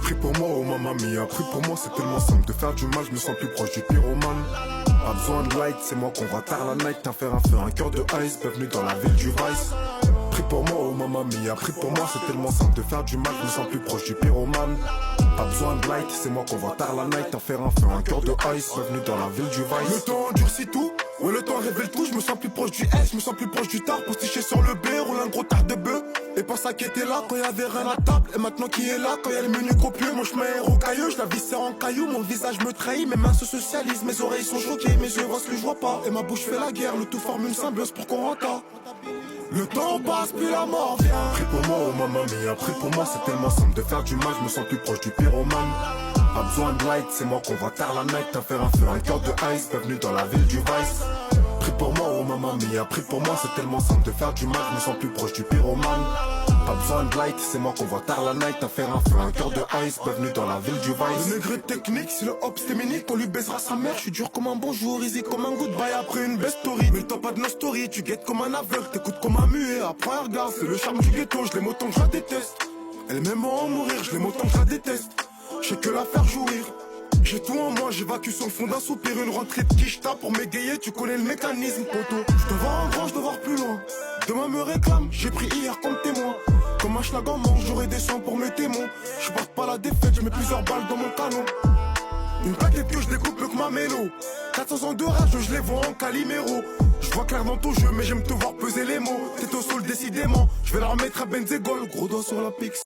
Pris pour moi, oh mamma mia, pris pour moi, c'est tellement simple de faire du mal, je me sens plus proche du pyromane. Pas besoin de light, c'est moi qu'on va tard la night, t'en faire un feu, un cœur de ice, bienvenue dans la ville du vice. Pris pour moi, oh mamma mia, pris pour moi, c'est tellement simple de faire du mal, je me sens plus proche du pyromane. Pas besoin de light, c'est moi qu'on va tard la night, t'en faire un feu, un cœur de ice, bienvenue dans la ville du vice. Le temps endurcit tout, ouais le temps révèle tout, je me sens plus proche du S, je me sens plus proche du tard, postiché sur le B, roule un gros tard de bœuf. Et pas ça qui était là quand y'avait rien à table. Et maintenant qui est là quand y'a le menu copieux. Mon chemin est rocailleux, je la viscère en caillou. Mon visage me trahit, mes mains se socialisent. Mes oreilles sont choquées, mes yeux voient ce que je vois pas. Et ma bouche fait la guerre, le tout forme une symbiose pour qu'on rentre. Le temps passe puis la mort vient. Pris pour moi, oh mamma mia, pris pour moi, c'est tellement simple de faire du mal, je me sens plus proche du pyromane. Pas besoin de light, c'est moi qu'on va tard la night, t'en faire un feu, un cœur de ice, bienvenue dans la ville du vice. Pris pour moi, oh mamma mia, pris pour moi, c'est tellement simple de faire du mal, je me sens plus proche du pyromane. Pas besoin de light, c'est moi qu'on va tard la night, t'en faire un feu, un cœur de ice, bienvenue dans la ville du vice. Le négré technique, si le hop c'est minique, on lui baisera sa mère, je suis dur comme un bonjour, easy comme un goodbye après une best story. Mais le temps pas de nos stories, tu guettes comme un aveugle, t'écoutes comme un muet, après un regard, c'est le charme du ghetto, je l'aime autant que je la déteste. Elle m'aime en mourir, je l'aime autant que je la déteste. Je sais que la faire jouir. J'ai tout en moi, j'évacue sur le fond d'un soupir. Une rentrée de quicheta pour m'égayer, tu connais le mécanisme, poto. Je dois voir en grand, je dois voir plus loin. Demain me réclame, j'ai pris hier comme témoin. Comme un schlag en manche, j'aurai des soins pour mes témoins. Je porte pas la défaite, je mets plusieurs balles dans mon canon. Une plaquette que je découpe que ma mélo. 400 ans de rage, je les vois en Calimero. Je vois clair dans ton jeu, mais j'aime te voir peser les mots. T'es au sol décidément, je vais la remettre à Benzégol. Gros doigt sur la pix.